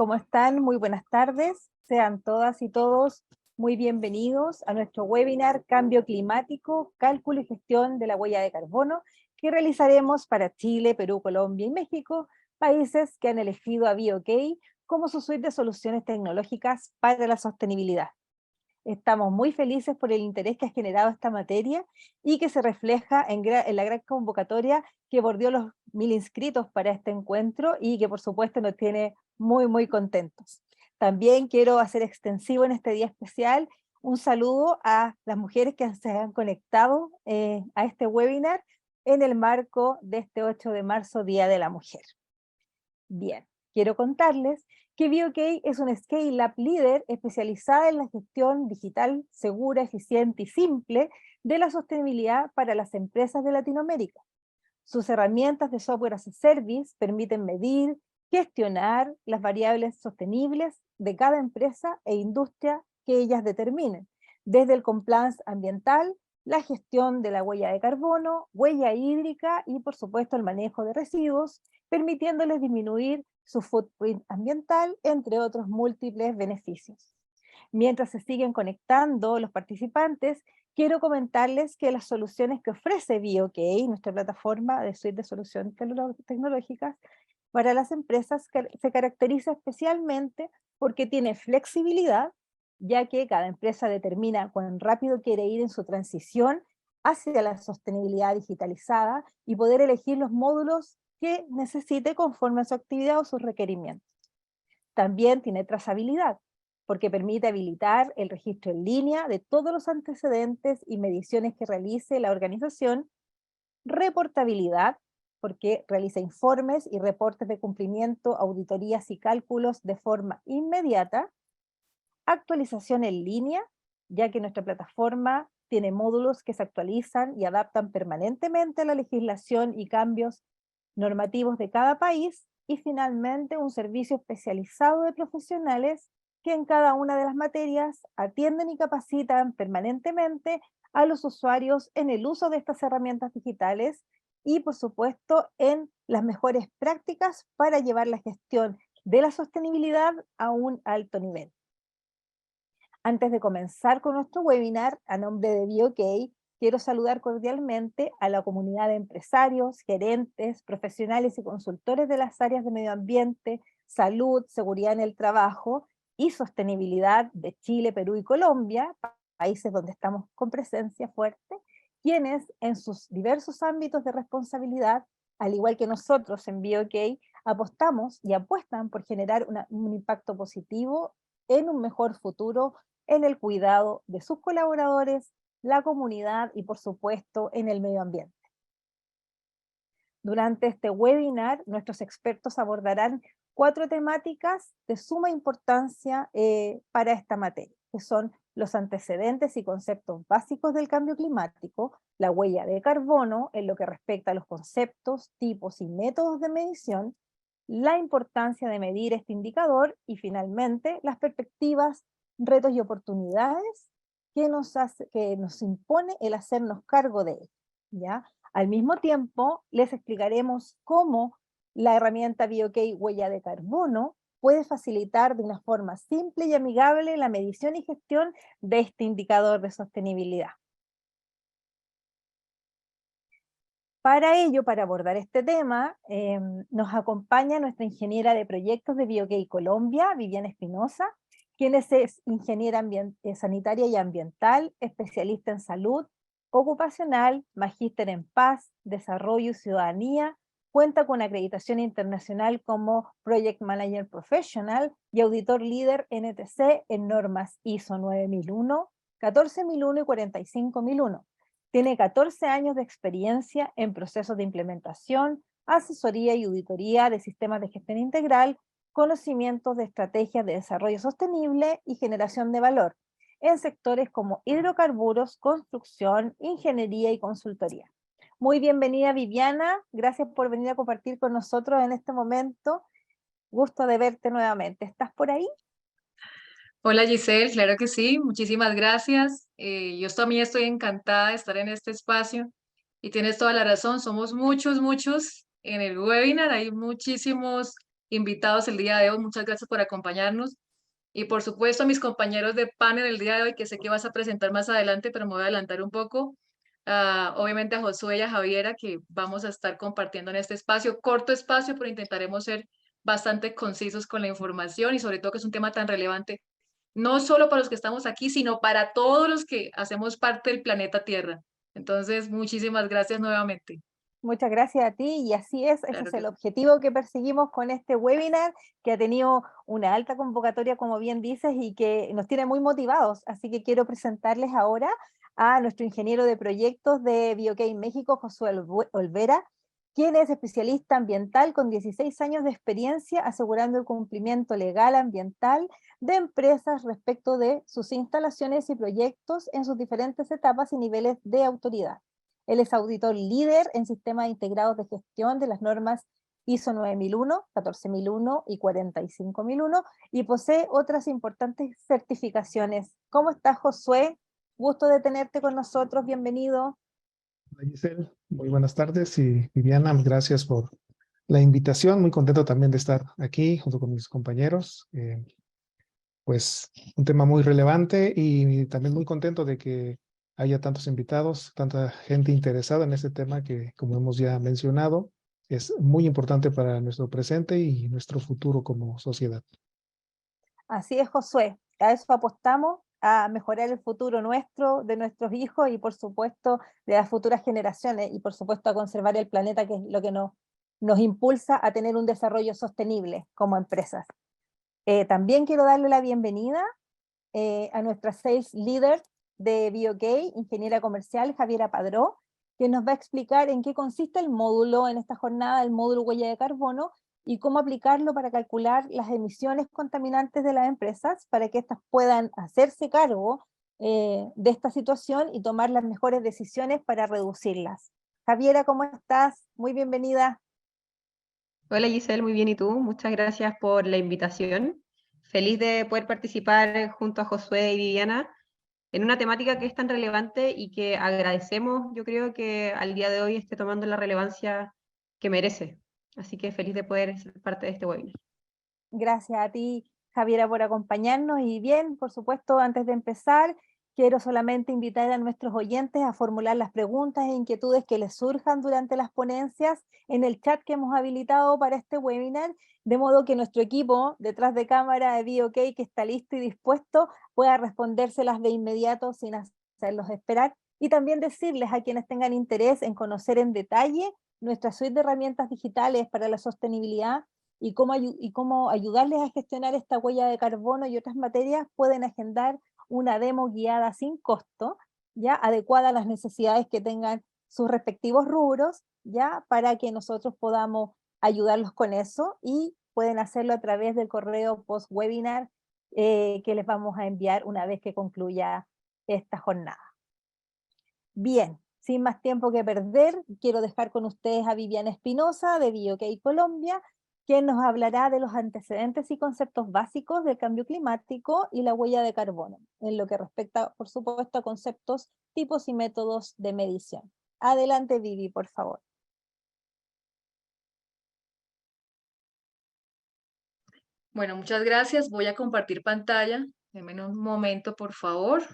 ¿Cómo están? Muy buenas tardes. Sean todas y todos muy bienvenidos a nuestro webinar Cambio Climático, Cálculo y Gestión de la Huella de Carbono, que realizaremos para Chile, Perú, Colombia y México, países que han elegido a BioK como su suite de soluciones tecnológicas para la sostenibilidad. Estamos muy felices por el interés que ha generado esta materia y que se refleja en la gran convocatoria que bordeó los 1000 inscritos para este encuentro y que por supuesto nos tiene muy contentos. También quiero hacer extensivo en este día especial un saludo a las mujeres que se han conectado a este webinar en el marco de este 8 de marzo, Día de la Mujer. Bien, quiero contarles que BioK es un Scale-Up líder especializada en la gestión digital segura, eficiente y simple de la sostenibilidad para las empresas de Latinoamérica. Sus herramientas de software as a service permiten medir, gestionar las variables sostenibles de cada empresa e industria que ellas determinen, desde el compliance ambiental, la gestión de la huella de carbono, huella hídrica y por supuesto el manejo de residuos, permitiéndoles disminuir su footprint ambiental, entre otros múltiples beneficios. Mientras se siguen conectando los participantes, quiero comentarles que las soluciones que ofrece BioK, nuestra plataforma de suite de soluciones tecnológicas para las empresas, se caracteriza especialmente porque tiene flexibilidad, ya que cada empresa determina cuán rápido quiere ir en su transición hacia la sostenibilidad digitalizada y poder elegir los módulos que necesite conforme a su actividad o sus requerimientos. También tiene trazabilidad, porque permite habilitar el registro en línea de todos los antecedentes y mediciones que realice la organización, reportabilidad, porque realiza informes y reportes de cumplimiento, auditorías y cálculos de forma inmediata, actualización en línea, ya que nuestra plataforma tiene módulos que se actualizan y adaptan permanentemente a la legislación y cambios normativos de cada país, y finalmente un servicio especializado de profesionales que en cada una de las materias atienden y capacitan permanentemente a los usuarios en el uso de estas herramientas digitales y por supuesto en las mejores prácticas para llevar la gestión de la sostenibilidad a un alto nivel. Antes de comenzar con nuestro webinar, a nombre de BioK, quiero saludar cordialmente a la comunidad de empresarios, gerentes, profesionales y consultores de las áreas de medio ambiente, salud, seguridad en el trabajo y sostenibilidad de Chile, Perú y Colombia, países donde estamos con presencia fuerte, quienes en sus diversos ámbitos de responsabilidad, al igual que nosotros en BioK, apostamos y apuestan por generar un impacto positivo en un mejor futuro en el cuidado de sus colaboradores, la comunidad y por supuesto en el medio ambiente. Durante este webinar, nuestros expertos abordarán 4 temáticas de suma importancia para esta materia, que son los antecedentes y conceptos básicos del cambio climático, la huella de carbono en lo que respecta a los conceptos, tipos y métodos de medición, la importancia de medir este indicador y finalmente las perspectivas, retos y oportunidades que nos impone el hacernos cargo de él, ¿ya? Al mismo tiempo, les explicaremos cómo la herramienta BioK Huella de Carbono puede facilitar de una forma simple y amigable la medición y gestión de este indicador de sostenibilidad. Para ello, para abordar este tema, nos acompaña nuestra ingeniera de proyectos de BioK Colombia, Viviana Espinosa, quien es ingeniera sanitaria y ambiental, especialista en salud ocupacional, magíster en paz, desarrollo y ciudadanía, cuenta con acreditación internacional como Project Manager Professional y auditor líder NTC en normas ISO 9001, 14001 y 45001. Tiene 14 años de experiencia en procesos de implementación, asesoría y auditoría de sistemas de gestión integral, conocimientos de estrategias de desarrollo sostenible y generación de valor en sectores como hidrocarburos, construcción, ingeniería y consultoría. Muy bienvenida Viviana, gracias por venir a compartir con nosotros en este momento. Gusto de verte nuevamente. ¿Estás por ahí? Hola Giselle, claro que sí, muchísimas gracias. Yo también estoy encantada de estar en este espacio y tienes toda la razón, somos muchos en el webinar, hay muchísimos invitados el día de hoy. Muchas gracias por acompañarnos. Y por supuesto a mis compañeros de panel el día de hoy, que sé que vas a presentar más adelante, pero me voy a adelantar un poco. Obviamente a Josué y a Javiera, que vamos a estar compartiendo en este espacio, corto espacio, pero intentaremos ser bastante concisos con la información y sobre todo que es un tema tan relevante, no solo para los que estamos aquí, sino para todos los que hacemos parte del planeta Tierra. Entonces, muchísimas gracias nuevamente. Muchas gracias a ti y así es, ese Claro es que el sí. objetivo que perseguimos con este webinar, que ha tenido una alta convocatoria, como bien dices, y que nos tiene muy motivados. Así que quiero presentarles ahora a nuestro ingeniero de proyectos de BioK México, Josué Olvera, quien es especialista ambiental con 16 años de experiencia asegurando el cumplimiento legal ambiental de empresas respecto de sus instalaciones y proyectos en sus diferentes etapas y niveles de autoridad. Él es auditor líder en sistemas integrados de gestión de las normas ISO 9001, 14001 y 45001 y posee otras importantes certificaciones. ¿Cómo estás, Josué? Gusto de tenerte con nosotros, bienvenido. Hola Giselle, muy buenas tardes y Viviana, gracias por la invitación. Muy contento también de estar aquí junto con mis compañeros. Pues un tema muy relevante y también muy contento de que haya tantos invitados, tanta gente interesada en este tema que, como hemos ya mencionado, es muy importante para nuestro presente y nuestro futuro como sociedad. Así es, Josué. A eso apostamos, a mejorar el futuro nuestro, de nuestros hijos y por supuesto de las futuras generaciones y por supuesto a conservar el planeta, que es lo que nos impulsa a tener un desarrollo sostenible como empresas. También quiero darle la bienvenida a nuestra Sales Leader de BioK, ingeniera comercial Javiera Padró, que nos va a explicar en qué consiste el módulo en esta jornada, el módulo huella de carbono, y cómo aplicarlo para calcular las emisiones contaminantes de las empresas para que éstas puedan hacerse cargo de esta situación y tomar las mejores decisiones para reducirlas. Javiera, ¿cómo estás? Muy bienvenida. Hola Giselle, muy bien, ¿y tú? Muchas gracias por la invitación. Feliz de poder participar junto a Josué y Viviana en una temática que es tan relevante y que agradecemos, yo creo que al día de hoy esté tomando la relevancia que merece. Así que feliz de poder ser parte de este webinar. Gracias a ti, Javiera, por acompañarnos. Y bien, por supuesto, antes de empezar, quiero solamente invitar a nuestros oyentes a formular las preguntas e inquietudes que les surjan durante las ponencias en el chat que hemos habilitado para este webinar, de modo que nuestro equipo detrás de cámara de BioK, que está listo y dispuesto, pueda respondérselas de inmediato sin hacerlos esperar. Y también decirles a quienes tengan interés en conocer en detalle nuestra suite de herramientas digitales para la sostenibilidad y cómo ayudarles a gestionar esta huella de carbono y otras materias, pueden agendar una demo guiada sin costo, ya adecuada a las necesidades que tengan sus respectivos rubros, ya para que nosotros podamos ayudarlos con eso, y pueden hacerlo a través del correo post-webinar que les vamos a enviar una vez que concluya esta jornada. Bien, sin más tiempo que perder, quiero dejar con ustedes a Viviana Espinosa de BioK Colombia, quien nos hablará de los antecedentes y conceptos básicos del cambio climático y la huella de carbono, en lo que respecta, por supuesto, a conceptos, tipos y métodos de medición. Adelante, Vivi, por favor. Bueno, muchas gracias. Voy a compartir pantalla. Denme un momento, por favor.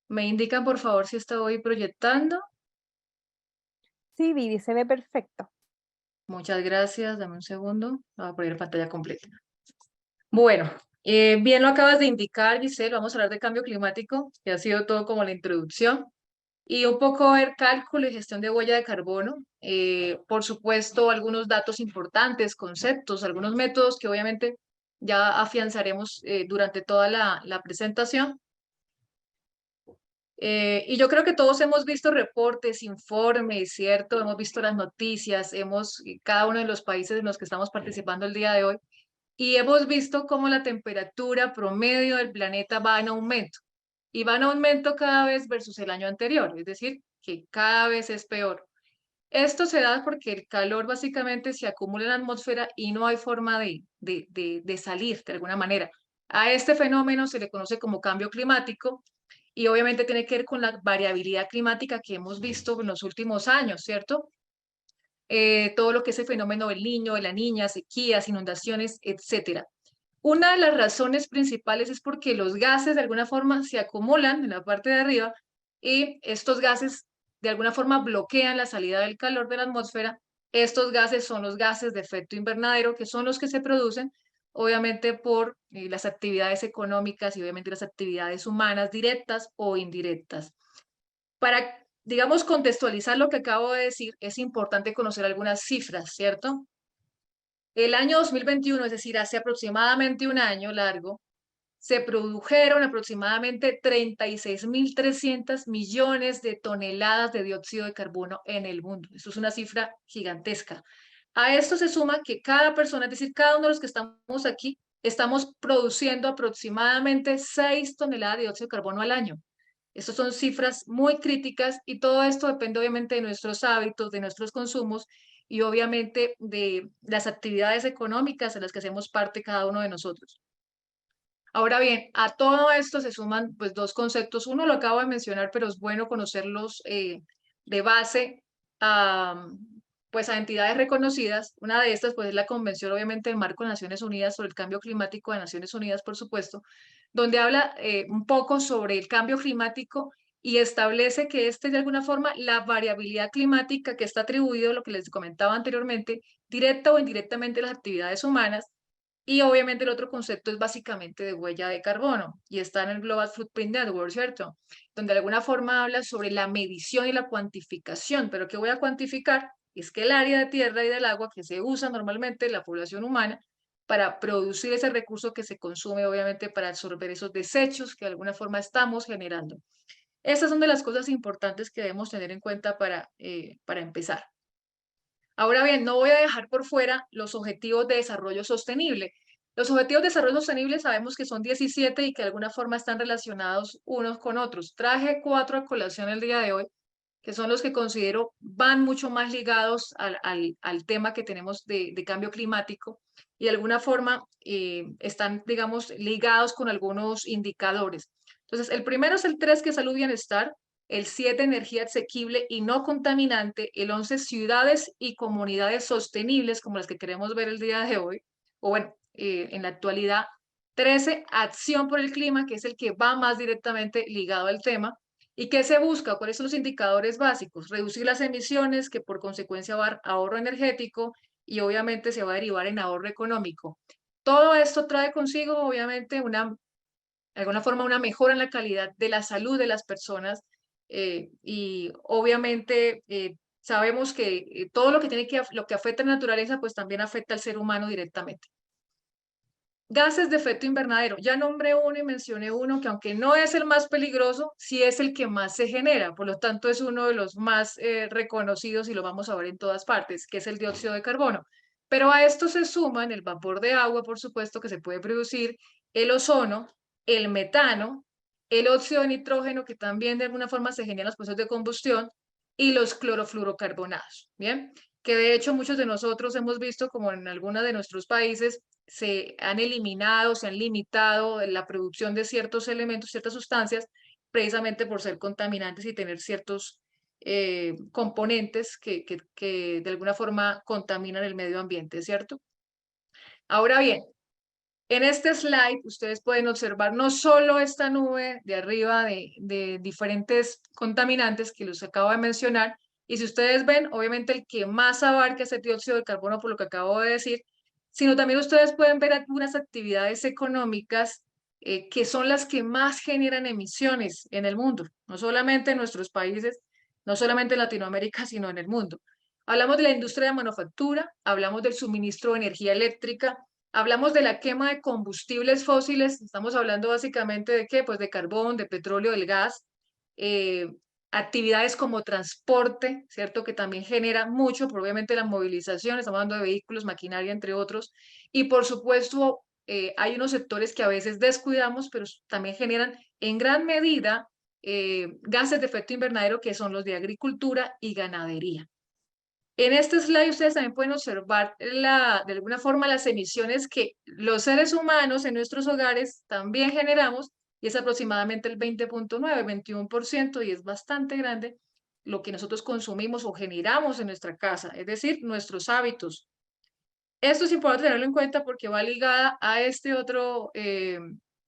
Me indican, por favor, si estoy proyectando. Sí, Vivi, se ve perfecto. Muchas gracias. Dame un segundo. Voy a poner pantalla completa. Bueno, bien lo acabas de indicar, Giselle. Vamos a hablar de cambio climático, que ha sido todo como la introducción. Y un poco ver cálculo y gestión de huella de carbono. Por supuesto, algunos datos importantes, conceptos, algunos métodos que obviamente ya afianzaremos durante toda la presentación. Y yo creo que todos hemos visto reportes, informes, ¿cierto? Hemos visto las noticias, cada uno de los países en los que estamos participando el día de hoy, y hemos visto cómo la temperatura promedio del planeta va en aumento. Y va en aumento cada vez versus el año anterior, es decir, que cada vez es peor. Esto se da porque el calor básicamente se acumula en la atmósfera y no hay forma de salir de alguna manera. A este fenómeno se le conoce como cambio climático y obviamente tiene que ver con la variabilidad climática que hemos visto en los últimos años, ¿cierto? todo lo que es el fenómeno del niño, de la niña, sequías, inundaciones, etcétera. Una de las razones principales es porque los gases de alguna forma se acumulan en la parte de arriba y estos gases de alguna forma bloquean la salida del calor de la atmósfera. Estos gases son los gases de efecto invernadero, que son los que se producen obviamente por las actividades económicas y obviamente las actividades humanas directas o indirectas. Para, digamos, contextualizar lo que acabo de decir, es importante conocer algunas cifras, ¿cierto? El año 2021, es decir, hace aproximadamente un año largo, se produjeron aproximadamente 36.300 millones de toneladas de dióxido de carbono en el mundo. Eso es una cifra gigantesca. A esto se suma que cada persona, es decir, cada uno de los que estamos aquí, estamos produciendo aproximadamente 6 toneladas de dióxido de carbono al año. Estas son cifras muy críticas y todo esto depende obviamente de nuestros hábitos, de nuestros consumos y obviamente de las actividades económicas en las que hacemos parte cada uno de nosotros. Ahora bien, a todo esto se suman pues dos conceptos. Uno lo acabo de mencionar, pero es bueno conocerlos de base a, pues a entidades reconocidas. Una de estas pues es la Convención obviamente del Marco de Naciones Unidas sobre el Cambio Climático de Naciones Unidas, por supuesto, donde habla un poco sobre el cambio climático y establece que este de alguna forma la variabilidad climática que está atribuido, lo que les comentaba anteriormente, directa o indirectamente a las actividades humanas. Y obviamente el otro concepto es básicamente de huella de carbono y está en el Global Footprint Network, ¿cierto? Donde de alguna forma habla sobre la medición y la cuantificación, pero ¿qué voy a cuantificar? Es que el área de tierra y del agua que se usa normalmente en la población humana para producir ese recurso que se consume, obviamente para absorber esos desechos que de alguna forma estamos generando. Esas son de las cosas importantes que debemos tener en cuenta para empezar. Ahora bien, no voy a dejar por fuera los objetivos de desarrollo sostenible. Los objetivos de desarrollo sostenible sabemos que son 17 y que de alguna forma están relacionados unos con otros. Traje 4 a colación el día de hoy, que son los que considero van mucho más ligados al tema que tenemos de cambio climático y de alguna forma están, digamos, ligados con algunos indicadores. Entonces, el primero es el 3, que es salud y bienestar. El 7, energía asequible y no contaminante. El 11, ciudades y comunidades sostenibles, como las que queremos ver el día de hoy, o bueno, en la actualidad. 13, acción por el clima, que es el que va más directamente ligado al tema. ¿Y qué se busca? ¿Cuáles son los indicadores básicos? Reducir las emisiones, que por consecuencia va a ahorro energético y obviamente se va a derivar en ahorro económico. Todo esto trae consigo, obviamente, de alguna forma, una mejora en la calidad de la salud de las personas y obviamente sabemos que todo lo que lo que afecta a la naturaleza, pues también afecta al ser humano directamente. Gases de efecto invernadero. Ya nombré uno y mencioné uno que aunque no es el más peligroso, sí es el que más se genera. Por lo tanto, es uno de los más reconocidos y lo vamos a ver en todas partes, que es el dióxido de carbono. Pero a esto se suman el vapor de agua, por supuesto, que se puede producir, el ozono, el metano, el óxido de nitrógeno, que también de alguna forma se genera en los procesos de combustión, y los clorofluorocarbonados. Bien, que de hecho muchos de nosotros hemos visto como en algunos de nuestros países se han eliminado, se han limitado la producción de ciertos elementos, ciertas sustancias, precisamente por ser contaminantes y tener ciertos componentes que de alguna forma contaminan el medio ambiente, ¿cierto? Ahora bien, en este slide ustedes pueden observar no solo esta nube de arriba de diferentes contaminantes que los acabo de mencionar, y si ustedes ven, obviamente el que más abarca es el dióxido de carbono, por lo que acabo de decir, sino también ustedes pueden ver algunas actividades económicas que son las que más generan emisiones en el mundo, no solamente en nuestros países, no solamente en Latinoamérica, sino en el mundo. Hablamos de la industria de manufactura, hablamos del suministro de energía eléctrica, hablamos de la quema de combustibles fósiles, estamos hablando básicamente de qué, pues de carbón, de petróleo, del gas, actividades como transporte, ¿cierto? Que también genera mucho, obviamente la movilización, estamos hablando de vehículos, maquinaria, entre otros, y por supuesto hay unos sectores que a veces descuidamos, pero también generan en gran medida gases de efecto invernadero, que son los de agricultura y ganadería. En este slide ustedes también pueden observar de alguna forma las emisiones que los seres humanos en nuestros hogares también generamos, y es aproximadamente el 20.9, 21%, y es bastante grande. lo que nosotros consumimos o generamos en nuestra casa, es decir, nuestros hábitos. Esto es importante tenerlo en cuenta porque va ligada a este otro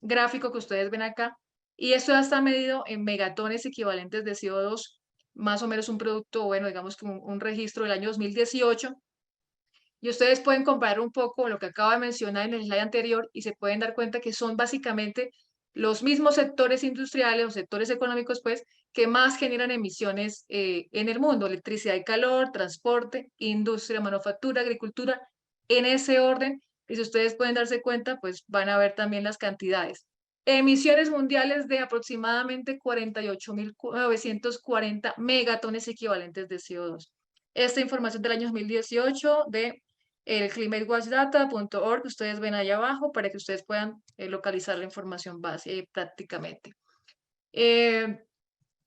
gráfico que ustedes ven acá, y esto ya está medido en megatones equivalentes de CO2, más o menos un producto, bueno, digamos que un registro del año 2018, y ustedes pueden comparar un poco lo que acabo de mencionar en el slide anterior y se pueden dar cuenta que son básicamente los mismos sectores industriales o sectores económicos, pues, que más generan emisiones en el mundo: electricidad y calor, transporte, industria, manufactura, agricultura, en ese orden. Y si ustedes pueden darse cuenta, pues van a ver también las cantidades. Emisiones mundiales de aproximadamente 48.940 megatones equivalentes de CO2. Esta información del año 2018 de el climatewatchdata.org, que ustedes ven ahí abajo, para que ustedes puedan localizar la información base prácticamente. En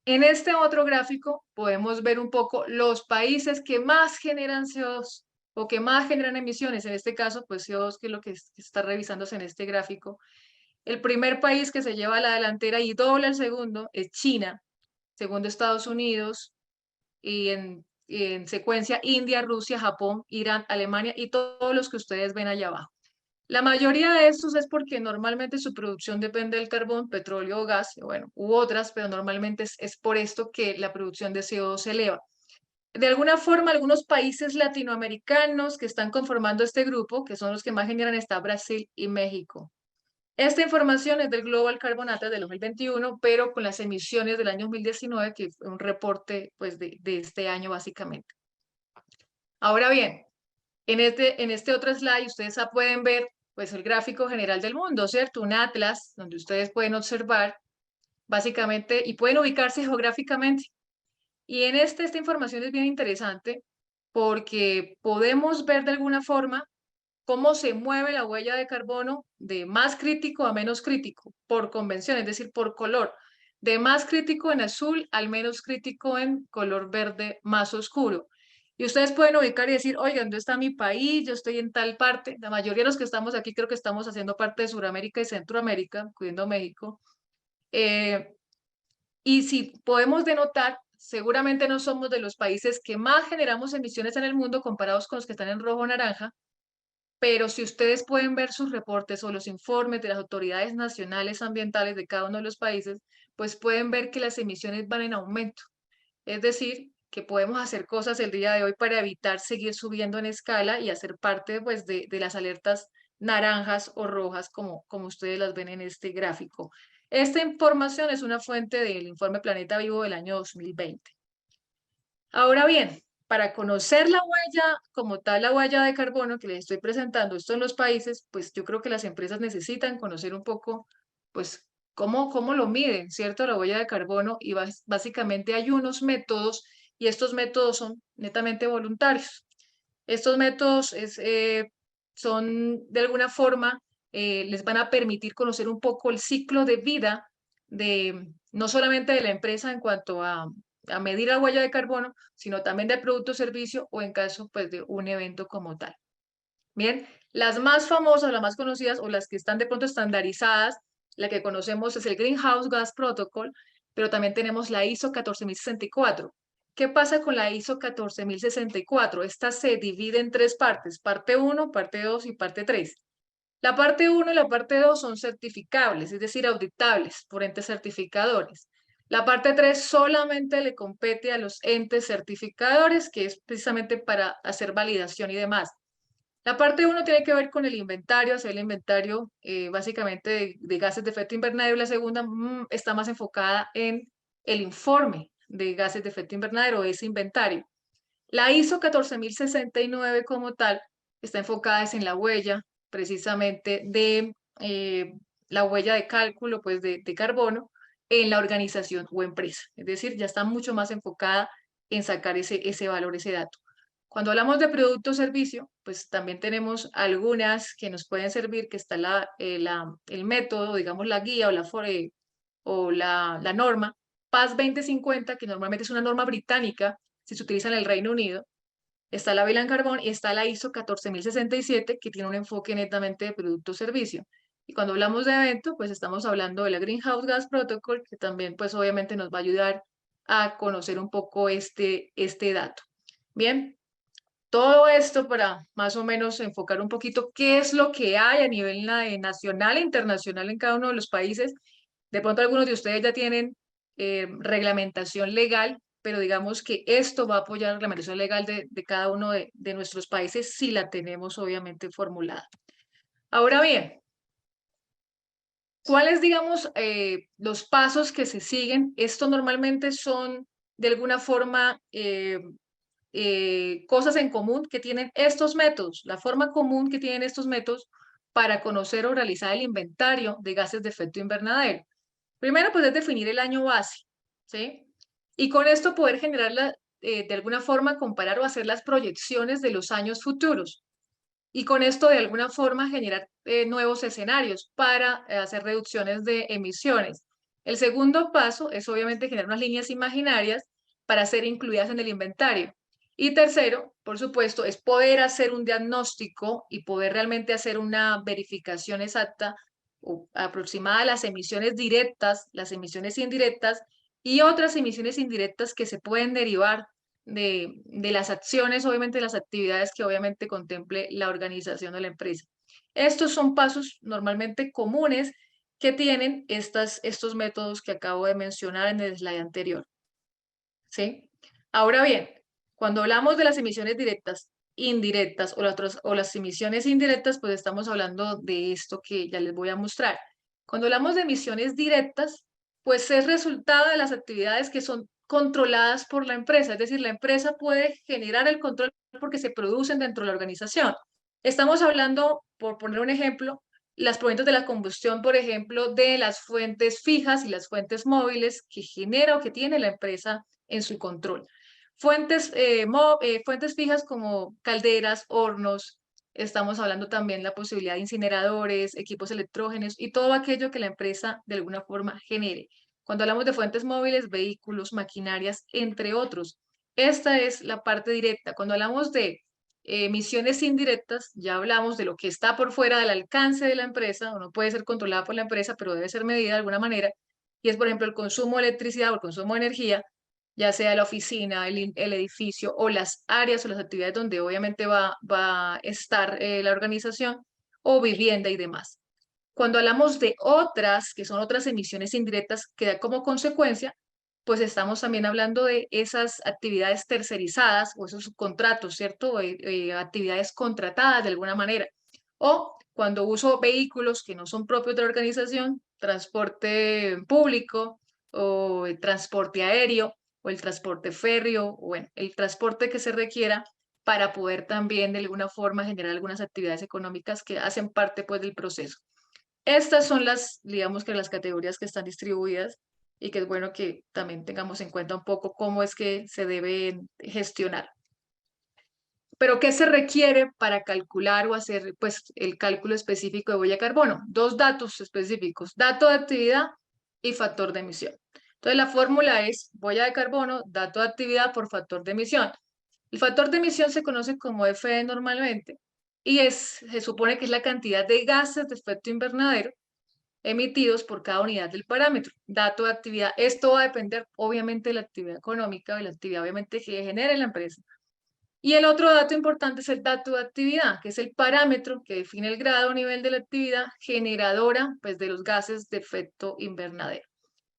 este otro gráfico podemos ver un poco los países que más generan CO2 o que más generan emisiones. En este caso, pues CO2, que es lo que está revisándose en este gráfico. El primer país que se lleva la delantera y dobla el segundo es China, segundo Estados Unidos, y en secuencia India, Rusia, Japón, Irán, Alemania y todos los que ustedes ven allá abajo. La mayoría de estos es porque normalmente su producción depende del carbón, petróleo o gas, bueno, u otras, pero normalmente es por esto que la producción de CO2 se eleva. De alguna forma, algunos países latinoamericanos que están conformando este grupo, que son los que más generan, está Brasil y México. Esta información es del Global Carbon Atlas del 2021, pero con las emisiones del año 2019, que fue un reporte pues, de este año básicamente. Ahora bien, en este otro slide ustedes pueden ver pues, el gráfico general del mundo, ¿cierto? Un atlas donde ustedes pueden observar básicamente y pueden ubicarse geográficamente. Y en esta información es bien interesante porque podemos ver de alguna forma cómo se mueve la huella de carbono de más crítico a menos crítico, por convención, es decir, por color. De más crítico en azul al menos crítico en color verde más oscuro. Y ustedes pueden ubicar y decir, oigan, ¿dónde está mi país? Yo estoy en tal parte. La mayoría de los que estamos aquí creo que estamos haciendo parte de Sudamérica y Centroamérica, incluyendo México. Y si podemos denotar, seguramente no somos de los países que más generamos emisiones en el mundo comparados con los que están en rojo o naranja, pero si ustedes pueden ver sus reportes o los informes de las autoridades nacionales ambientales de cada uno de los países, pues pueden ver que las emisiones van en aumento. Es decir, que podemos hacer cosas el día de hoy para evitar seguir subiendo en escala y hacer parte pues, de las alertas naranjas o rojas, como ustedes las ven en este gráfico. Esta información es una fuente del informe Planeta Vivo del año 2020. Ahora bien, para conocer la huella como tal, la huella de carbono que les estoy presentando, esto en los países, pues yo creo que las empresas necesitan conocer un poco, pues, cómo lo miden, ¿cierto? La huella de carbono, y básicamente hay unos métodos, y estos métodos son netamente voluntarios. Estos métodos son, de alguna forma, les van a permitir conocer un poco el ciclo de vida no solamente de la empresa en cuanto a medir la huella de carbono, sino también del producto o servicio o en caso pues, de un evento como tal. Bien, las más famosas, las más conocidas o las que están de pronto estandarizadas, la que conocemos es el Greenhouse Gas Protocol, pero también tenemos la ISO 14064. ¿Qué pasa con la ISO 14064? Esta se divide en tres partes: parte 1, parte 2 y parte 3. La parte 1 y la parte 2 son certificables, es decir, auditables por entes certificadores. La parte 3 solamente le compete a los entes certificadores, que es precisamente para hacer validación y demás. La parte 1 tiene que ver con el inventario, hacer el inventario básicamente de gases de efecto invernadero, y la segunda está más enfocada en el informe de gases de efecto invernadero, ese inventario. La ISO 14069 como tal está enfocada en la huella precisamente de la huella de cálculo pues, de carbono en la organización o empresa. Es decir, ya está mucho más enfocada en sacar ese valor, ese dato. Cuando hablamos de producto o servicio, pues también tenemos algunas que nos pueden servir, que está el método, digamos la guía o la norma PAS 2050, que normalmente es una norma británica, si se utiliza en el Reino Unido. Está la vela en carbón y está la ISO 14067, que tiene un enfoque netamente de producto o servicio. Y cuando hablamos de evento, pues estamos hablando de la Greenhouse Gas Protocol, que también pues obviamente nos va a ayudar a conocer un poco este dato. Bien, todo esto para más o menos enfocar un poquito qué es lo que hay a nivel nacional e internacional en cada uno de los países. De pronto algunos de ustedes ya tienen reglamentación legal, pero digamos que esto va a apoyar la reglamentación legal de cada uno de nuestros países si la tenemos obviamente formulada. Ahora bien, ¿cuáles, digamos, los pasos que se siguen? Esto normalmente son de alguna forma cosas en común que tienen estos métodos, la forma común que tienen estos métodos para conocer o realizar el inventario de gases de efecto invernadero. Primero, pues es definir el año base, ¿sí? Y con esto poder generar, de alguna forma, comparar o hacer las proyecciones de los años futuros. Y con esto, de alguna forma, generar nuevos escenarios para hacer reducciones de emisiones. El segundo paso es, obviamente, generar unas líneas imaginarias para ser incluidas en el inventario. Y tercero, por supuesto, es poder hacer un diagnóstico y poder realmente hacer una verificación exacta o aproximada de las emisiones directas, las emisiones indirectas y otras emisiones indirectas que se pueden derivar de las acciones, obviamente de las actividades que obviamente contemple la organización de la empresa. Estos son pasos normalmente comunes que tienen estos métodos que acabo de mencionar en el slide anterior. ¿Sí? Ahora bien, cuando hablamos de las emisiones directas, indirectas o las emisiones indirectas, pues estamos hablando de esto que ya les voy a mostrar. Cuando hablamos de emisiones directas, pues es resultado de las actividades que son controladas por la empresa, es decir, la empresa puede generar el control porque se producen dentro de la organización. Estamos hablando, por poner un ejemplo, las provenientes de la combustión, por ejemplo, de las fuentes fijas y las fuentes móviles que genera o que tiene la empresa en su control. Fuentes fijas como calderas, hornos, estamos hablando también de la posibilidad de incineradores, equipos electrógenos y todo aquello que la empresa de alguna forma genere. Cuando hablamos de fuentes móviles, vehículos, maquinarias, entre otros. Esta es la parte directa. Cuando hablamos de emisiones indirectas, ya hablamos de lo que está por fuera del alcance de la empresa, o no puede ser controlada por la empresa, pero debe ser medida de alguna manera, y es, por ejemplo, el consumo de electricidad o el consumo de energía, ya sea la oficina, el edificio o las áreas o las actividades donde obviamente va a estar la organización, o vivienda y demás. Cuando hablamos de otras, que son otras emisiones indirectas que da como consecuencia, pues estamos también hablando de esas actividades tercerizadas o esos contratos, ¿cierto? Actividades contratadas de alguna manera. O cuando uso vehículos que no son propios de la organización, transporte público o el transporte aéreo o el transporte férreo, o bueno, el transporte que se requiera para poder también de alguna forma generar algunas actividades económicas que hacen parte pues del proceso. Estas son digamos que las categorías que están distribuidas y que es bueno que también tengamos en cuenta un poco cómo es que se deben gestionar. Pero ¿qué se requiere para calcular o hacer pues el cálculo específico de huella de carbono? Dos datos específicos, dato de actividad y factor de emisión. Entonces la fórmula es huella de carbono, dato de actividad por factor de emisión. El factor de emisión se conoce como FE normalmente y se supone que es la cantidad de gases de efecto invernadero emitidos por cada unidad del parámetro. Dato de actividad, esto va a depender obviamente de la actividad económica, de la actividad obviamente que genere la empresa. Y el otro dato importante es el dato de actividad, que es el parámetro que define el grado o nivel de la actividad generadora pues, de los gases de efecto invernadero.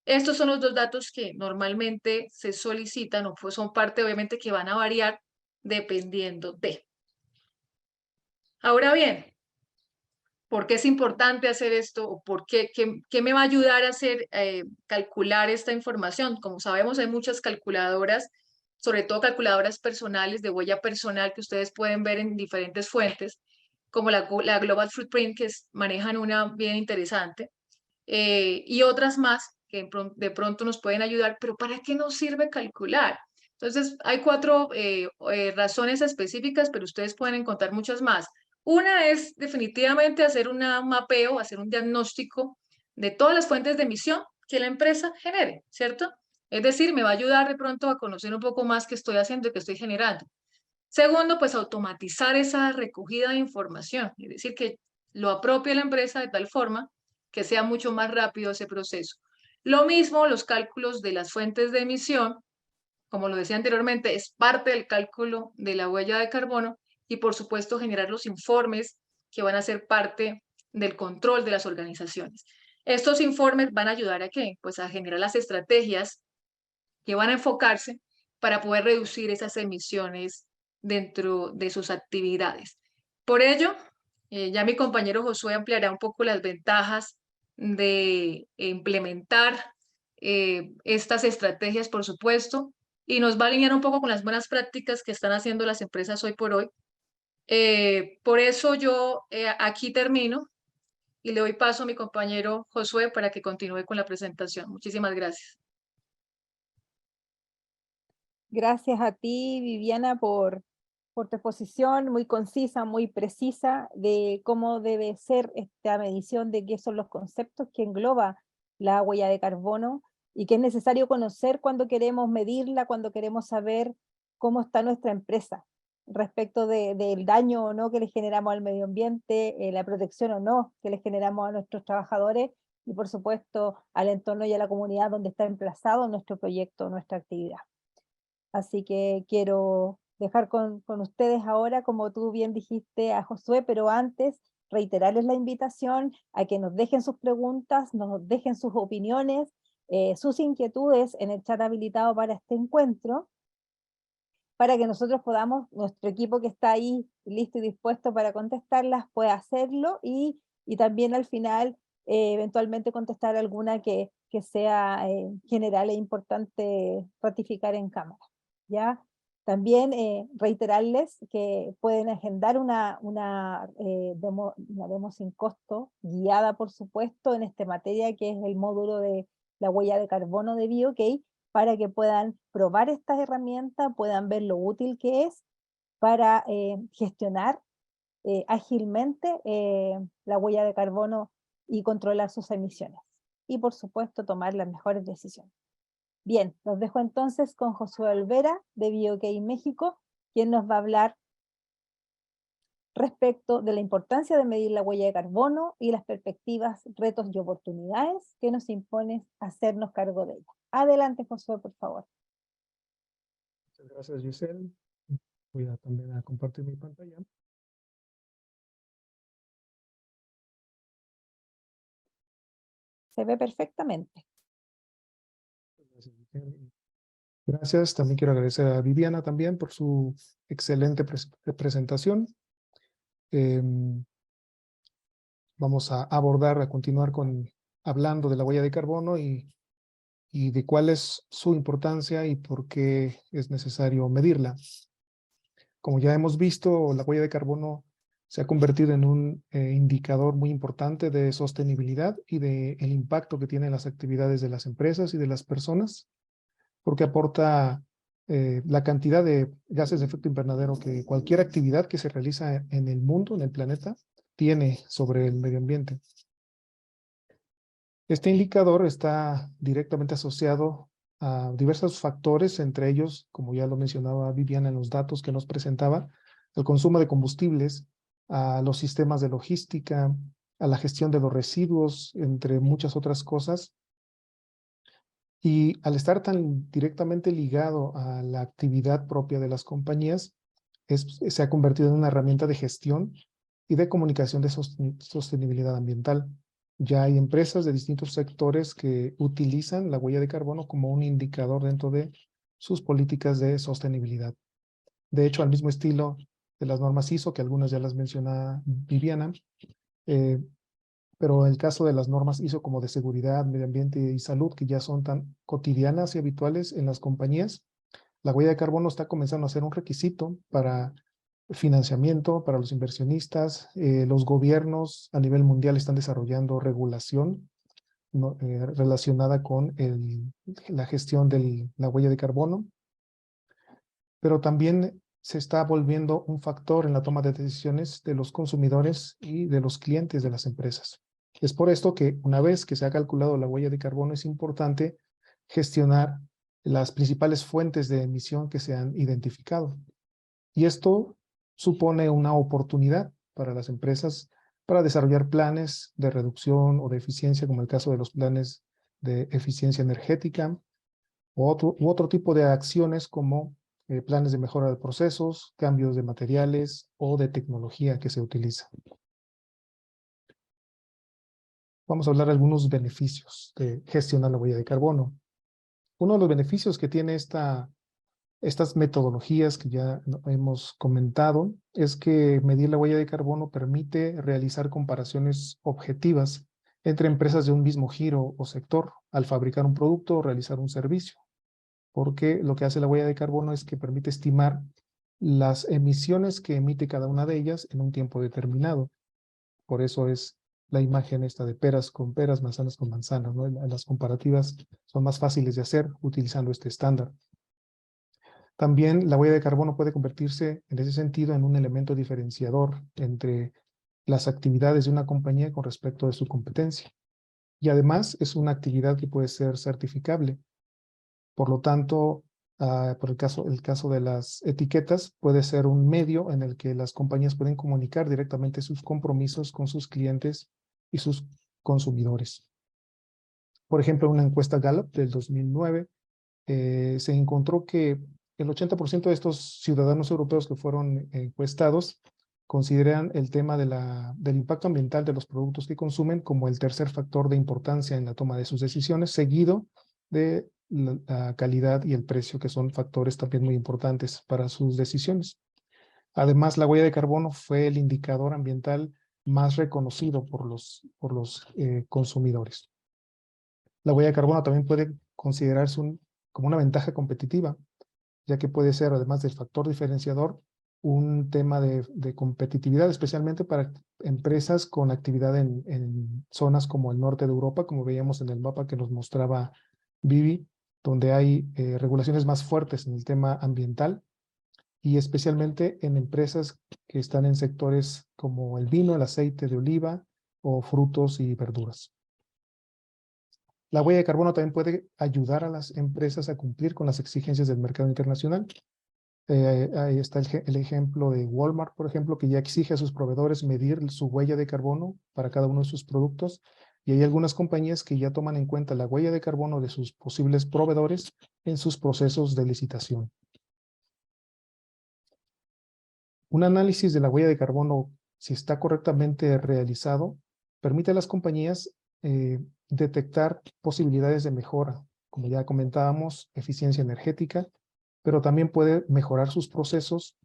Estos son los dos datos que normalmente se solicitan o pues son parte obviamente que van a variar dependiendo de. Ahora bien, ¿por qué es importante hacer esto? ¿O por qué me va a ayudar a hacer, calcular esta información? Como sabemos, hay muchas calculadoras, sobre todo calculadoras personales de huella personal que ustedes pueden ver en diferentes fuentes, como la Global Footprint, que manejan una bien interesante, y otras más que de pronto nos pueden ayudar, pero ¿para qué nos sirve calcular? Entonces, hay 4 razones específicas, pero ustedes pueden encontrar muchas más. Una es definitivamente hacer un mapeo, hacer un diagnóstico de todas las fuentes de emisión que la empresa genere, ¿cierto? Es decir, me va a ayudar de pronto a conocer un poco más qué estoy haciendo y qué estoy generando. Segundo, pues automatizar esa recogida de información, es decir, que lo apropie la empresa de tal forma que sea mucho más rápido ese proceso. Lo mismo los cálculos de las fuentes de emisión, como lo decía anteriormente, es parte del cálculo de la huella de carbono y por supuesto generar los informes que van a ser parte del control de las organizaciones. Estos informes van a ayudar a qué? Pues a generar las estrategias que van a enfocarse para poder reducir esas emisiones dentro de sus actividades. Por ello, ya mi compañero Josué ampliará un poco las ventajas de implementar estas estrategias, por supuesto, y nos va a alinear un poco con las buenas prácticas que están haciendo las empresas hoy por hoy. Por eso yo aquí termino y le doy paso a mi compañero Josué para que continúe con la presentación. Muchísimas gracias. Gracias a ti, Viviana, por tu exposición muy concisa, muy precisa de cómo debe ser esta medición de qué son los conceptos que engloba la huella de carbono y que es necesario conocer cuando queremos medirla, cuando queremos saber cómo está nuestra empresa respecto del daño o no que le generamos al medio ambiente, la protección o no que le generamos a nuestros trabajadores y por supuesto al entorno y a la comunidad donde está emplazado nuestro proyecto, nuestra actividad. Así que quiero dejar con ustedes ahora, como tú bien dijiste, a Josué, pero antes reiterarles la invitación a que nos dejen sus preguntas, nos dejen sus opiniones, sus inquietudes en el chat habilitado para este encuentro, para que nosotros podamos, nuestro equipo que está ahí listo y dispuesto para contestarlas, pueda hacerlo y también al final eventualmente contestar alguna que sea general e importante ratificar en cámara. ¿Ya? También reiterarles que pueden agendar una demo sin costo, guiada por supuesto en esta materia que es el módulo de la huella de carbono de BioK, para que puedan probar estas herramientas, puedan ver lo útil que es para gestionar ágilmente la huella de carbono y controlar sus emisiones. Y por supuesto tomar las mejores decisiones. Bien, los dejo entonces con Josué Olvera de BioK México, quien nos va a hablar respecto de la importancia de medir la huella de carbono y las perspectivas, retos y oportunidades que nos impone hacernos cargo de ella. Adelante, Josué, por favor. Muchas gracias, Giselle. Voy también a compartir mi pantalla. Se ve perfectamente. Gracias, Giselle. Gracias. También quiero agradecer a Viviana también por su excelente presentación. Vamos a continuar hablando de la huella de carbono y de cuál es su importancia y por qué es necesario medirla. Como ya hemos visto, la huella de carbono se ha convertido en un indicador muy importante de sostenibilidad y el impacto que tienen las actividades de las empresas y de las personas, porque aporta la cantidad de gases de efecto invernadero que cualquier actividad que se realiza en el mundo, en el planeta, tiene sobre el medio ambiente. Este indicador está directamente asociado a diversos factores, entre ellos, como ya lo mencionaba Viviana en los datos que nos presentaba, el consumo de combustibles, a los sistemas de logística, a la gestión de los residuos, entre muchas otras cosas. Y al estar tan directamente ligado a la actividad propia de las compañías, se ha convertido en una herramienta de gestión y de comunicación de sostenibilidad ambiental. Ya hay empresas de distintos sectores que utilizan la huella de carbono como un indicador dentro de sus políticas de sostenibilidad. De hecho, al mismo estilo de las normas ISO, que algunas ya las menciona Viviana, pero el caso de las normas ISO como de seguridad, medio ambiente y salud, que ya son tan cotidianas y habituales en las compañías, la huella de carbono está comenzando a ser un requisito para financiamiento, para los inversionistas. Los gobiernos a nivel mundial están desarrollando regulación relacionada con la gestión de la huella de carbono, pero también se está volviendo un factor en la toma de decisiones de los consumidores y de los clientes de las empresas. Es por esto que una vez que se ha calculado la huella de carbono es importante gestionar las principales fuentes de emisión que se han identificado. Y esto supone una oportunidad para las empresas para desarrollar planes de reducción o de eficiencia, como el caso de los planes de eficiencia energética u otro tipo de acciones como planes de mejora de procesos, cambios de materiales o de tecnología que se utiliza. Vamos a hablar de algunos beneficios de gestionar la huella de carbono. Uno de los beneficios que tiene estas metodologías que ya hemos comentado es que medir la huella de carbono permite realizar comparaciones objetivas entre empresas de un mismo giro o sector al fabricar un producto o realizar un servicio. Porque lo que hace la huella de carbono es que permite estimar las emisiones que emite cada una de ellas en un tiempo determinado. Por eso es la imagen esta de peras con peras, manzanas con manzanas, ¿no? Las comparativas son más fáciles de hacer utilizando este estándar. También la huella de carbono puede convertirse en ese sentido en un elemento diferenciador entre las actividades de una compañía con respecto de su competencia. Y además es una actividad que puede ser certificable. Por lo tanto, por el caso de las etiquetas, puede ser un medio en el que las compañías pueden comunicar directamente sus compromisos con sus clientes y sus consumidores. Por ejemplo, en una encuesta Gallup del 2009, se encontró que el 80% de estos ciudadanos europeos que fueron encuestados consideran el tema del impacto ambiental de los productos que consumen como el tercer factor de importancia en la toma de sus decisiones, seguido de la calidad y el precio, que son factores también muy importantes para sus decisiones. Además, la huella de carbono fue el indicador ambiental más reconocido por los consumidores. La huella de carbono también puede considerarse como una ventaja competitiva, ya que puede ser, además del factor diferenciador, un tema de competitividad, especialmente para empresas con actividad en zonas como el norte de Europa, como veíamos en el mapa que nos mostraba Vivi, donde hay regulaciones más fuertes en el tema ambiental y especialmente en empresas que están en sectores como el vino, el aceite de oliva o frutos y verduras. La huella de carbono también puede ayudar a las empresas a cumplir con las exigencias del mercado internacional. Ahí está el ejemplo de Walmart, por ejemplo, que ya exige a sus proveedores medir su huella de carbono para cada uno de sus productos. Y hay algunas compañías que ya toman en cuenta la huella de carbono de sus posibles proveedores en sus procesos de licitación. Un análisis de la huella de carbono, si está correctamente realizado, permite a las compañías detectar posibilidades de mejora, como ya comentábamos, eficiencia energética, pero también puede mejorar sus procesos,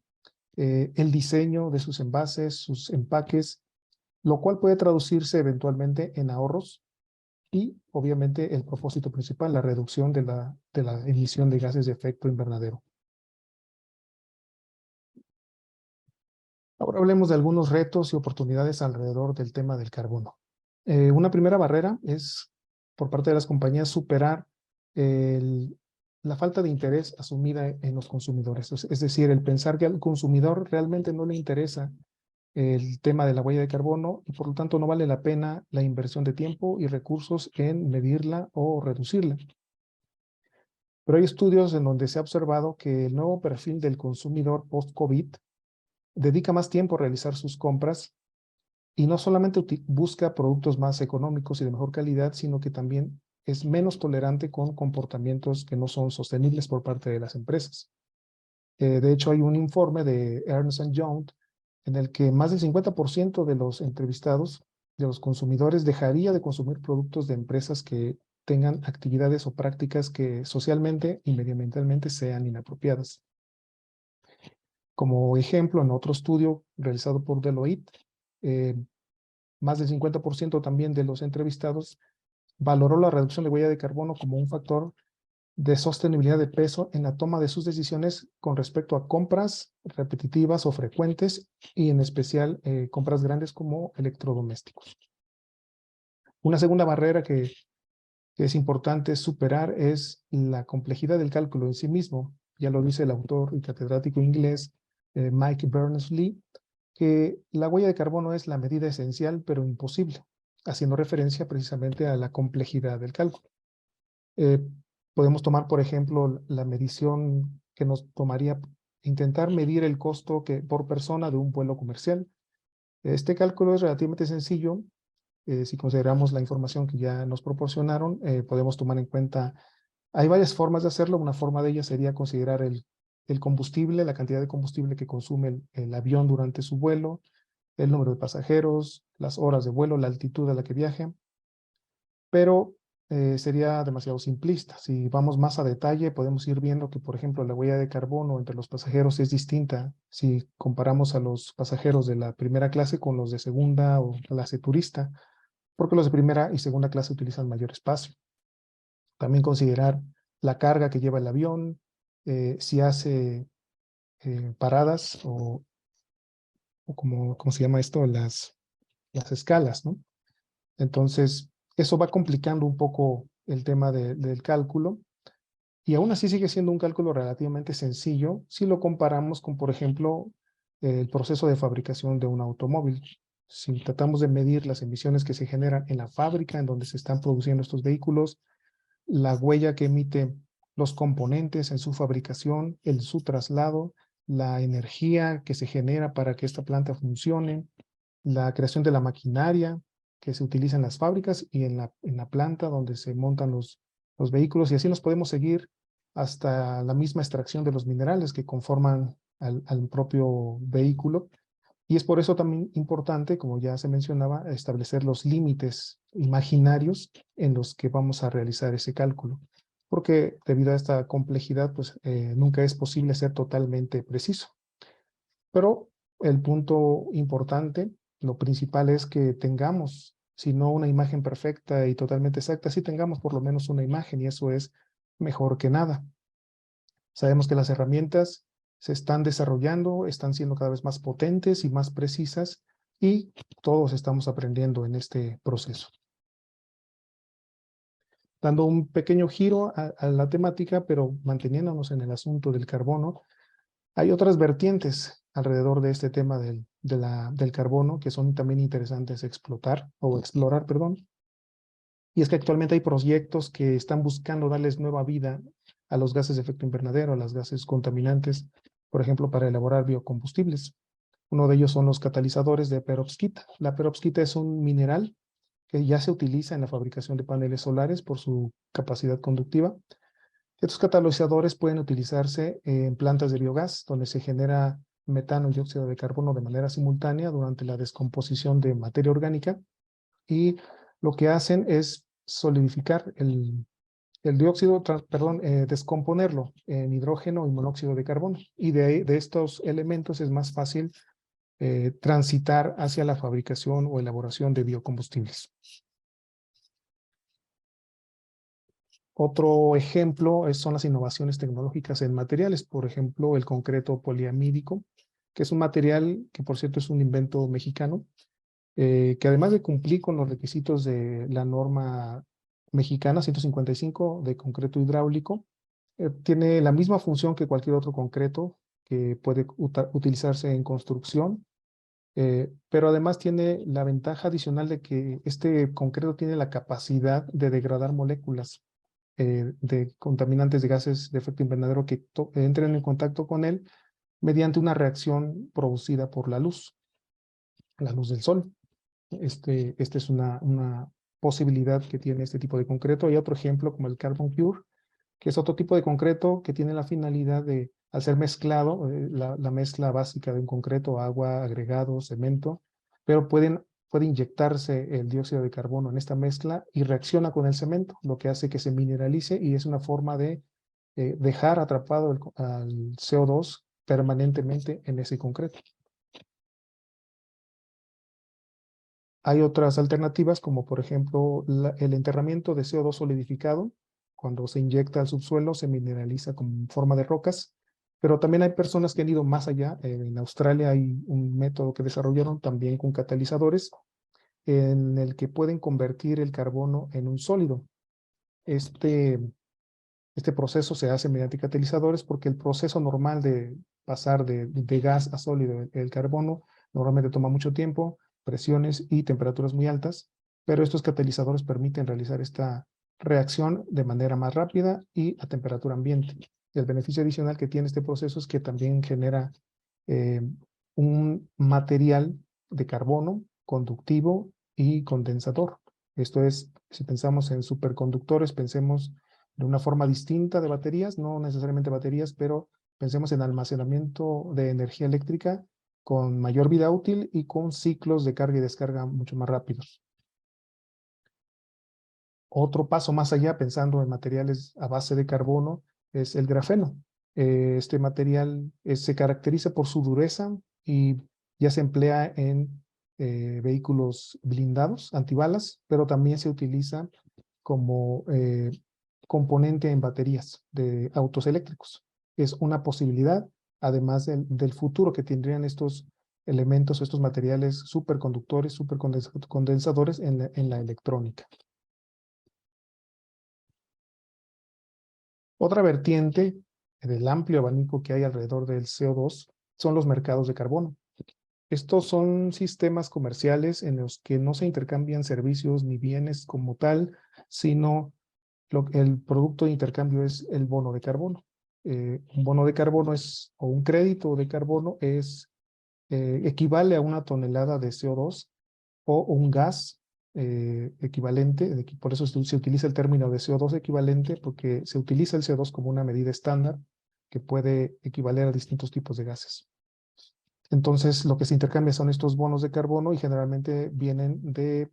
el diseño de sus envases, sus empaques, lo cual puede traducirse eventualmente en ahorros y, obviamente, el propósito principal, la reducción de la emisión de gases de efecto invernadero. Ahora hablemos de algunos retos y oportunidades alrededor del tema del carbono. Una primera barrera es, por parte de las compañías, superar la falta de interés asumida en los consumidores. Es decir, el pensar que al consumidor realmente no le interesa el tema de la huella de carbono y por lo tanto no vale la pena la inversión de tiempo y recursos en medirla o reducirla. Pero hay estudios en donde se ha observado que el nuevo perfil del consumidor post-COVID dedica más tiempo a realizar sus compras y no solamente busca productos más económicos y de mejor calidad, sino que también es menos tolerante con comportamientos que no son sostenibles por parte de las empresas. De hecho, hay un informe de Ernst & Young en el que más del 50% de los entrevistados, de los consumidores, dejaría de consumir productos de empresas que tengan actividades o prácticas que socialmente y medioambientalmente sean inapropiadas. Como ejemplo, en otro estudio realizado por Deloitte, más del 50% también de los entrevistados valoró la reducción de huella de carbono como un factor de sostenibilidad de peso en la toma de sus decisiones con respecto a compras repetitivas o frecuentes y en especial compras grandes como electrodomésticos. Una segunda barrera que es importante superar es la complejidad del cálculo en sí mismo. Ya lo dice el autor y catedrático inglés Mike Berners-Lee, que la huella de carbono es la medida esencial pero imposible, haciendo referencia precisamente a la complejidad del cálculo. Podemos tomar, por ejemplo, la medición que nos tomaría intentar medir el costo por persona de un vuelo comercial. Este cálculo es relativamente sencillo si consideramos la información que ya nos proporcionaron, podemos tomar en cuenta, hay varias formas de hacerlo. Una forma de ellas sería considerar el combustible, la cantidad de combustible que consume el avión durante su vuelo, el número de pasajeros, las horas de vuelo, la altitud a la que viaje, pero sería demasiado simplista. Si vamos más a detalle, podemos ir viendo que, por ejemplo, la huella de carbono entre los pasajeros es distinta si comparamos a los pasajeros de la primera clase con los de segunda o clase turista, porque los de primera y segunda clase utilizan mayor espacio. También considerar la carga que lleva el avión, si hace paradas o ¿cómo se llama esto? Las escalas, ¿no? Entonces, eso va complicando un poco el tema del cálculo, y aún así sigue siendo un cálculo relativamente sencillo si lo comparamos con, por ejemplo, el proceso de fabricación de un automóvil. Si tratamos de medir las emisiones que se generan en la fábrica en donde se están produciendo estos vehículos, la huella que emiten los componentes en su fabricación, su traslado, la energía que se genera para que esta planta funcione, la creación de la maquinaria que se utiliza en las fábricas y en la planta donde se montan los vehículos, y así nos podemos seguir hasta la misma extracción de los minerales que conforman al propio vehículo. Y es por eso también importante, como ya se mencionaba, establecer los límites imaginarios en los que vamos a realizar ese cálculo, porque debido a esta complejidad, pues nunca es posible ser totalmente preciso. Pero el punto importante, lo principal es que tengamos, si no una imagen perfecta y totalmente exacta, sí tengamos por lo menos una imagen, y eso es mejor que nada. Sabemos que las herramientas se están desarrollando, están siendo cada vez más potentes y más precisas, y todos estamos aprendiendo en este proceso. Dando un pequeño giro a la temática, pero manteniéndonos en el asunto del carbono, hay otras vertientes alrededor de este tema del carbono que son también interesantes explorar, perdón. Y es que actualmente hay proyectos que están buscando darles nueva vida a los gases de efecto invernadero, a los gases contaminantes, por ejemplo, para elaborar biocombustibles. Uno de ellos son los catalizadores de perovskita. La perovskita es un mineral que ya se utiliza en la fabricación de paneles solares por su capacidad conductiva. Estos catalizadores pueden utilizarse en plantas de biogás, donde se genera metano y dióxido de carbono de manera simultánea durante la descomposición de materia orgánica, y lo que hacen es solidificar el dióxido, descomponerlo en hidrógeno y monóxido de carbono, y de estos elementos es más fácil transitar hacia la fabricación o elaboración de biocombustibles. Otro ejemplo son las innovaciones tecnológicas en materiales, por ejemplo, el concreto poliamídico, que es un material que, por cierto, es un invento mexicano, que además de cumplir con los requisitos de la norma mexicana 155 de concreto hidráulico, tiene la misma función que cualquier otro concreto que puede utilizarse en construcción, pero además tiene la ventaja adicional de que este concreto tiene la capacidad de degradar moléculas de contaminantes de gases de efecto invernadero que entren en contacto con él mediante una reacción producida por la luz del sol. Este es una posibilidad que tiene este tipo de concreto. Hay otro ejemplo como el Carbon Pure, que es otro tipo de concreto que tiene la finalidad de, al ser mezclado, la mezcla básica de un concreto, agua, agregado, cemento, pero puede inyectarse el dióxido de carbono en esta mezcla y reacciona con el cemento, lo que hace que se mineralice, y es una forma de dejar atrapado al CO2 permanentemente en ese concreto. Hay otras alternativas, como por ejemplo el enterramiento de CO2 solidificado. Cuando se inyecta al subsuelo se mineraliza con forma de rocas, pero también hay personas que han ido más allá. En Australia hay un método que desarrollaron también con catalizadores, en el que pueden convertir el carbono en un sólido. Este proceso se hace mediante catalizadores, porque el proceso normal de pasar de gas a sólido, el carbono, normalmente toma mucho tiempo, presiones y temperaturas muy altas, pero estos catalizadores permiten realizar esta reacción de manera más rápida y a temperatura ambiente. El beneficio adicional que tiene este proceso es que también genera un material de carbono conductivo y condensador. Esto es, si pensamos en superconductores, pensemos de una forma distinta de baterías, no necesariamente baterías, pero pensemos en almacenamiento de energía eléctrica con mayor vida útil y con ciclos de carga y descarga mucho más rápidos. Otro paso más allá, pensando en materiales a base de carbono, es el grafeno. Este material se caracteriza por su dureza y ya se emplea en vehículos blindados, antibalas, pero también se utiliza como componente en baterías de autos eléctricos. Es una posibilidad, además del futuro que tendrían estos elementos, estos materiales superconductores, supercondensadores en la electrónica. Otra vertiente del amplio abanico que hay alrededor del CO2 son los mercados de carbono. Estos son sistemas comerciales en los que no se intercambian servicios ni bienes como tal, sino el producto de intercambio es el bono de carbono. Un bono de carbono o un crédito de carbono equivale a una tonelada de CO2 o un gas equivalente, por eso se utiliza el término de CO2 equivalente, porque se utiliza el CO2 como una medida estándar que puede equivaler a distintos tipos de gases. Entonces, lo que se intercambia son estos bonos de carbono y generalmente vienen de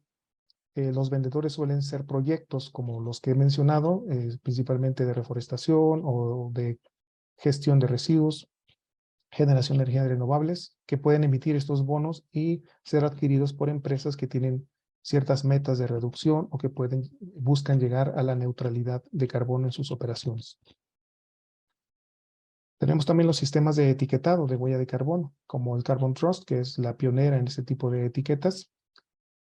los vendedores suelen ser proyectos como los que he mencionado, principalmente de reforestación o de gestión de residuos, generación de energías renovables, que pueden emitir estos bonos y ser adquiridos por empresas que tienen ciertas metas de reducción o que buscan llegar a la neutralidad de carbono en sus operaciones. Tenemos también los sistemas de etiquetado de huella de carbono, como el Carbon Trust, que es la pionera en este tipo de etiquetas.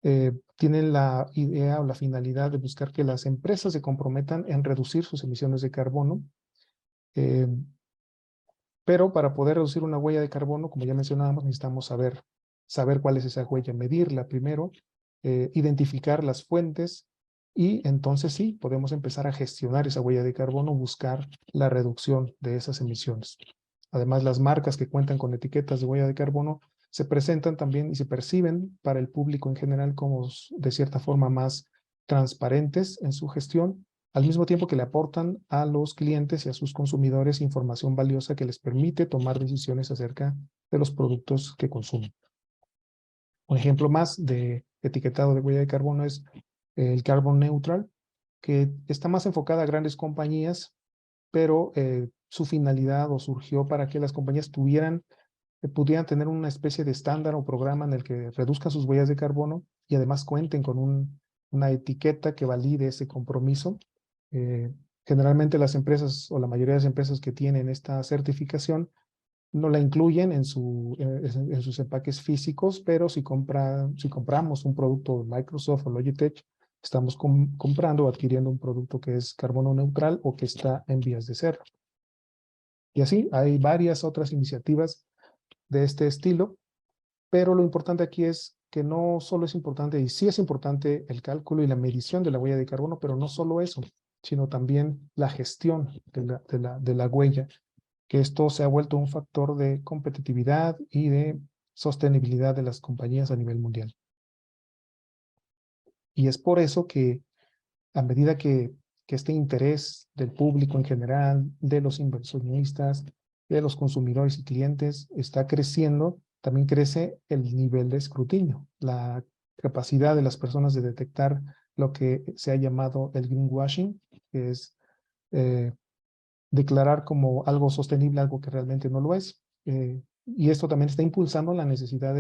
Tienen la idea o la finalidad de buscar que las empresas se comprometan en reducir sus emisiones de carbono. Pero para poder reducir una huella de carbono, como ya mencionábamos, necesitamos saber cuál es esa huella, medirla primero, identificar las fuentes y entonces sí, podemos empezar a gestionar esa huella de carbono, buscar la reducción de esas emisiones. Además, las marcas que cuentan con etiquetas de huella de carbono se presentan también y se perciben para el público en general como de cierta forma más transparentes en su gestión, al mismo tiempo que le aportan a los clientes y a sus consumidores información valiosa que les permite tomar decisiones acerca de los productos que consumen. Un ejemplo más de etiquetado de huella de carbono es el Carbon Neutral, que está más enfocada a grandes compañías, pero su finalidad o surgió para que las compañías pudieran tener una especie de estándar o programa en el que reduzcan sus huellas de carbono y además cuenten con una etiqueta que valide ese compromiso. Generalmente las empresas o la mayoría de las empresas que tienen esta certificación no la incluyen en sus empaques físicos, pero si compramos un producto de Microsoft o Logitech, estamos comprando o adquiriendo un producto que es carbono neutral o que está en vías de serlo. Y así hay varias otras iniciativas de este estilo, pero lo importante aquí es que no solo es importante, y sí es importante el cálculo y la medición de la huella de carbono, pero no solo eso, sino también la gestión de la huella, que esto se ha vuelto un factor de competitividad y de sostenibilidad de las compañías a nivel mundial. Y es por eso que a medida que este interés del público en general, de los inversionistas, de los consumidores y clientes está creciendo, también crece el nivel de escrutinio, la capacidad de las personas de detectar lo que se ha llamado el greenwashing, que es declarar como algo sostenible algo que realmente no lo es. Y esto también está impulsando la necesidad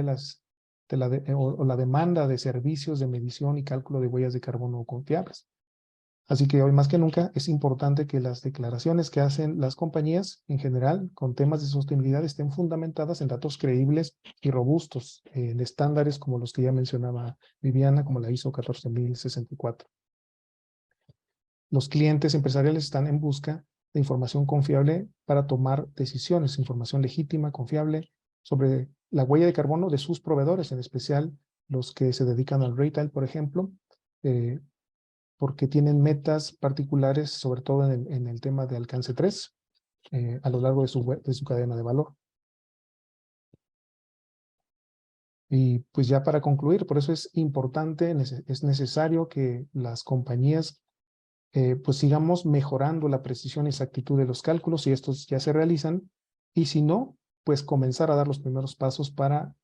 o la demanda de servicios de medición y cálculo de huellas de carbono confiables. Así que hoy más que nunca es importante que las declaraciones que hacen las compañías en general con temas de sostenibilidad estén fundamentadas en datos creíbles y robustos, en estándares como los que ya mencionaba Viviana, como la ISO 14064. Los clientes empresariales están en busca de información confiable para tomar decisiones, información legítima, confiable, sobre la huella de carbono de sus proveedores, en especial los que se dedican al retail, por ejemplo, porque tienen metas particulares, sobre todo en el tema de alcance 3, a lo largo de su cadena de valor. Y pues ya para concluir, por eso es importante, es necesario que las compañías pues sigamos mejorando la precisión y exactitud de los cálculos si estos ya se realizan, y si no, pues comenzar a dar los primeros pasos para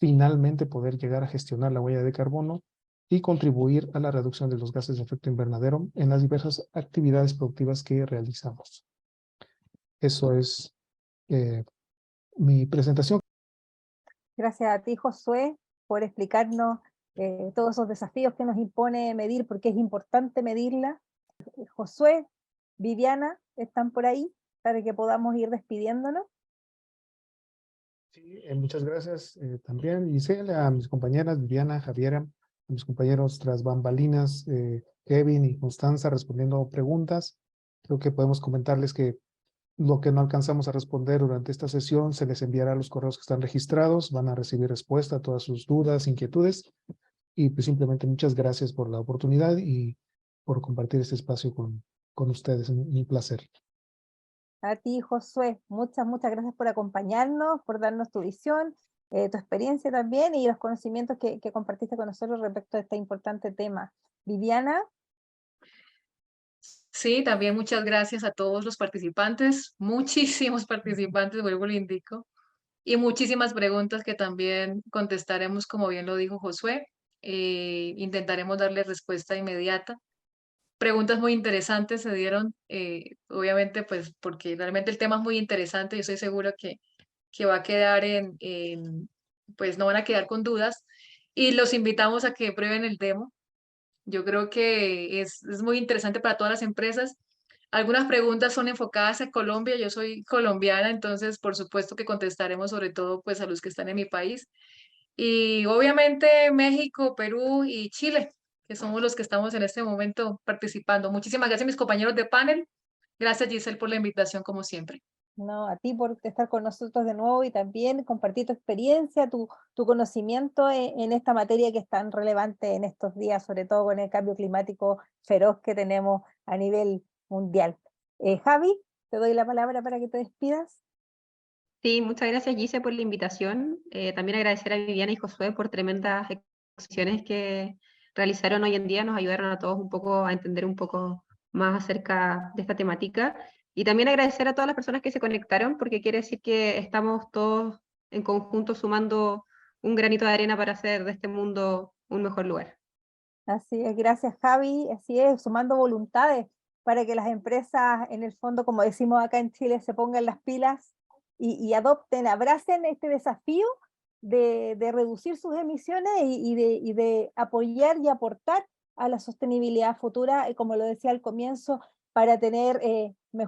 finalmente poder llegar a gestionar la huella de carbono y contribuir a la reducción de los gases de efecto invernadero en las diversas actividades productivas que realizamos. Eso es mi presentación. Gracias a ti, Josué, por explicarnos todos esos desafíos que nos impone medir, porque es importante medirla. Josué, Viviana, ¿están por ahí para que podamos ir despidiéndonos? Sí, muchas gracias también, Giselle, a mis compañeras Viviana, Javiera, a mis compañeros tras bambalinas, Kevin y Constanza respondiendo preguntas. Creo que podemos comentarles que lo que no alcanzamos a responder durante esta sesión se les enviará a los correos que están registrados, van a recibir respuesta a todas sus dudas, inquietudes, y pues simplemente muchas gracias por la oportunidad y por compartir este espacio con ustedes. Un placer. A ti, Josué, muchas gracias por acompañarnos, por darnos tu visión, tu experiencia también y los conocimientos que compartiste con nosotros respecto a este importante tema. Viviana, Sí, también muchas gracias a todos los participantes, muchísimos participantes, vuelvo y lo indico, y muchísimas preguntas que también contestaremos, como bien lo dijo Josué. Intentaremos darle respuesta inmediata. Preguntas muy interesantes se dieron, obviamente, pues porque realmente el tema es muy interesante. Yo estoy segura que va a quedar pues no van a quedar con dudas. Y los invitamos a que prueben el demo. Yo creo que es muy interesante para todas las empresas. Algunas preguntas son enfocadas a Colombia. Yo soy colombiana, entonces por supuesto que contestaremos sobre todo pues a los que están en mi país. Y obviamente México, Perú y Chile, que somos los que estamos en este momento participando. Muchísimas gracias a mis compañeros de panel. Gracias, Giselle, por la invitación, como siempre. no, a ti por estar con nosotros de nuevo y también compartir tu experiencia, tu conocimiento en esta materia que es tan relevante en estos días, sobre todo con el cambio climático feroz que tenemos a nivel mundial. Javi, te doy la palabra para que te despidas. Sí, muchas gracias Gise por la invitación. También agradecer a Viviana y Josué por tremendas exposiciones que realizaron hoy en día, nos ayudaron a todos un poco a entender un poco más acerca de esta temática. Y también agradecer a todas las personas que se conectaron, porque quiere decir que estamos todos en conjunto sumando un granito de arena para hacer de este mundo un mejor lugar. Así es, gracias Javi, así es, sumando voluntades para que las empresas en el fondo, como decimos acá en Chile, se pongan las pilas y adopten, abracen este desafío de reducir sus emisiones y de apoyar y aportar a la sostenibilidad futura, como lo decía al comienzo, para tener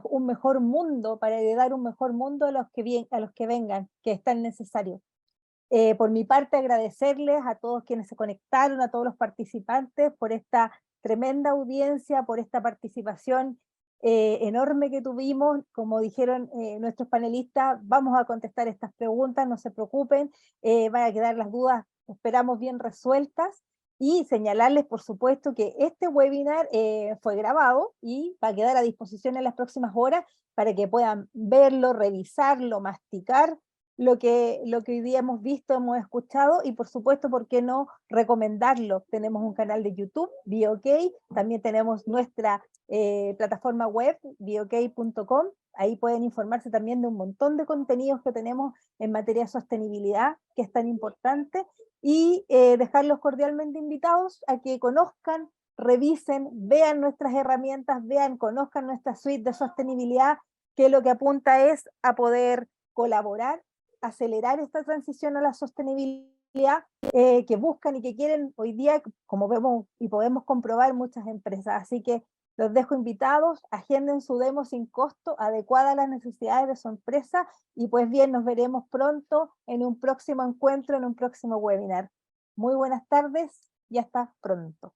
un mejor mundo, para heredar un mejor mundo a a los que vengan, que es tan necesario. Por mi parte, agradecerles a todos quienes se conectaron, a todos los participantes por esta tremenda audiencia, por esta participación enorme que tuvimos. Como dijeron nuestros panelistas, vamos a contestar estas preguntas, no se preocupen, van a quedar las dudas, esperamos bien resueltas, y señalarles, por supuesto, que este webinar fue grabado y va a quedar a disposición en las próximas horas para que puedan verlo, revisarlo, masticar lo que hoy día hemos visto, hemos escuchado, y por supuesto, ¿por qué no recomendarlo? Tenemos un canal de YouTube, BioK, también tenemos nuestra plataforma web, biok.com, ahí pueden informarse también de un montón de contenidos que tenemos en materia de sostenibilidad, que es tan importante, y dejarlos cordialmente invitados a que conozcan, revisen, vean nuestras herramientas, vean, conozcan nuestra suite de sostenibilidad, que lo que apunta es a poder colaborar, acelerar esta transición a la sostenibilidad que buscan y que quieren hoy día, como vemos y podemos comprobar muchas empresas. Así que los dejo invitados, agenden su demo sin costo, adecuada a las necesidades de su empresa, y pues bien, nos veremos pronto en un próximo encuentro, en un próximo webinar. Muy buenas tardes y hasta pronto.